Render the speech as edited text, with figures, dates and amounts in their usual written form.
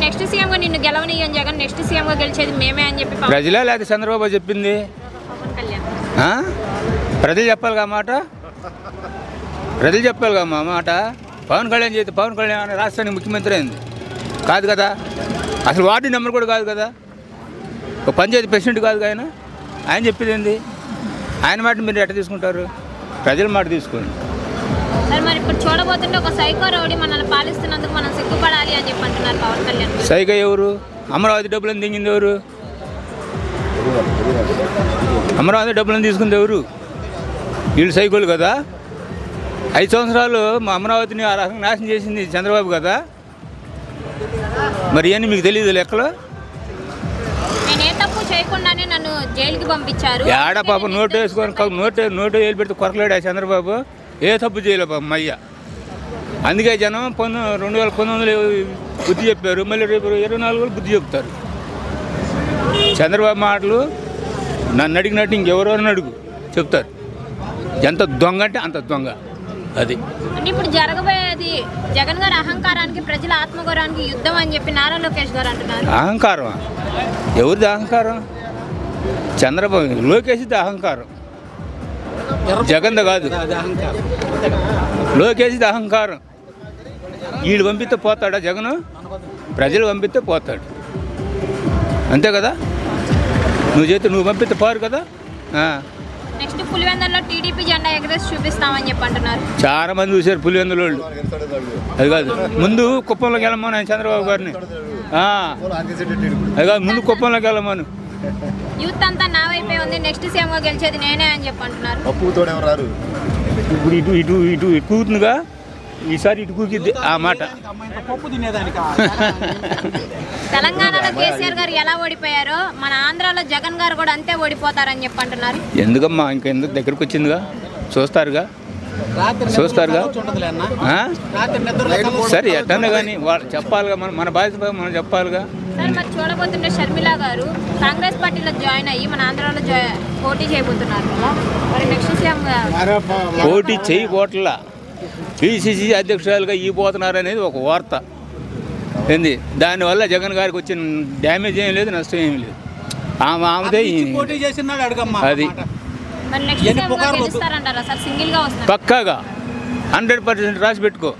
Next సీఎంగా నిన్ను గెలవనియ్యం Jagan, next సీఎంగా గెలిచేది మేమే అని చెప్పి ప్రజలే లేదా చంద్రబాబు చెప్పింది? ప్రజలు చెప్పాలిగా మాట, ప్రజలు చెప్పాలిగా మా మాట. పవన్ కళ్యాణ్ చేస్తే పవన్ కళ్యాణ్ రాష్ట్రానికి ముఖ్యమంత్రి అయింది కాదు కదా, అసలు వార్డు నెంబర్ కూడా కాదు కదా, ఒక పంచాయతీ ప్రెసిడెంట్ కాదు ఆయన. ఆయన చెప్పేది ఏంది? ఆయన మాట మీరు ఎట్లా తీసుకుంటారు? ప్రజల మాట తీసుకోండి. మరి ఇప్పుడు చూడబోతుంటే ఒక సైకో రౌడీ మనల్ని పాలిస్తున్నందుకు మనం సిగ్గుపడాలి అని చెప్పి అంటున్నారు పవన్ కళ్యాణ్. సైకో ఎవరు? అమరావతి డబ్బులను దిగింది ఎవరు? అమరావతి డబ్బులను తీసుకుంది ఎవరు? వీళ్ళు సైకోలు కదా. 5 సంవత్సరాలు మా అమరావతిని ఆ రకంగా నాశనం చేసింది చంద్రబాబు కదా. మరి ఇవన్నీ మీకు తెలియదు లెక్కలో. నేనే తప్పు చేయకుండానే నన్ను జైలుకి పంపించారు. ఏడ పాప నోటు వేసుకొని నోటు వేలు పెడితే కొరకలేడా చంద్రబాబు? ఏ తప్పు చేయలే పాప మయ్య. అందుకే జనం 2019 బుద్ధి చెప్పారు, మళ్ళీ రేపు 24 బుద్ధి చెప్తారు. చంద్రబాబు మాటలు నన్ను అడిగినట్టు ఇంకెవరెవరిని అడుగు చెప్తారు. ఎంత దొంగ అంటే అంత దొంగ. అది ఇప్పుడు జరగబోయేది జగన్ గారి అహంకారానికి, ప్రజల ఆత్మగౌరవానికి యుద్ధం అని చెప్పి నారా లోకేష్ గారు అంటున్నారు. అహంకారం ఎవరిది? అహంకారం చంద్రబాబు, లోకేష్ది అహంకారం, జగన్ది కాదు. లోకేష్ది అహంకారం. వీళ్ళు పంపిస్తే పోతాడా జగన్? ప్రజలు పంపిస్తే పోతాడు, అంతే కదా. నువ్వు పంపిస్తే పోరు కదా. నెక్స్ట్ పులివెందులలో టీడీపీ జెండా ఎగరేసి చూపిస్తామని చెప్పి అంటున్నారు. చాలా మంది చూశారు పులివెందుల వాళ్ళు. అది కాదు, ముందు కుప్పంలోకి వెళ్ళమని ఆయన చంద్రబాబు గారిని. అది కాదు, ముందు కుప్పంలోకి వెళ్ళమను. యూత్ అంతా నా వైపే ఉంది, నెక్స్ట్ సీఎంగా గెలిచేది నేనే అని చెప్పి అంటున్నారు. ఇప్పుడు ఇటు కూతుందిగా, ఈసారి ఇటు కూకిద్ది ఆ మాట. తెలంగాణలో కేసీఆర్ గారు ఎలా ఓడిపోయారో మన ఆంధ్రాలో జగన్ గారు కూడా అంతే ఓడిపోతారని చెప్పి అంటున్నారు. ఎందుకమ్మా, ఇంకా ఎందుకు దగ్గరకు వచ్చిందిగా, చూస్తారుగా. సరే ఎట్టన్నా కానీ వాళ్ళు చెప్పాలిగా, మన బాధ్యత మనం చెప్పాలిగా. సార్ మరి చూడబోతుంటే షర్మిల గారు కాంగ్రెస్ పార్టీలో జాయిన్ అయ్యి మన ఆంధ్రాలో పోటీ చేయబోతున్నారు. మరి నెక్స్ట్ సీఎంగా పోటీ చేయబోట్లా, పిసిసి అధ్యక్షురాలుగా పోతున్నారు అనేది ఒక వార్త. ఏంది? దానివల్ల జగన్ గారికి వచ్చిన డ్యామేజ్ ఏం లేదు, నష్టం ఏం లేదు. ఆమెదే అది పక్కాగా 100% రాసి పెట్టుకో.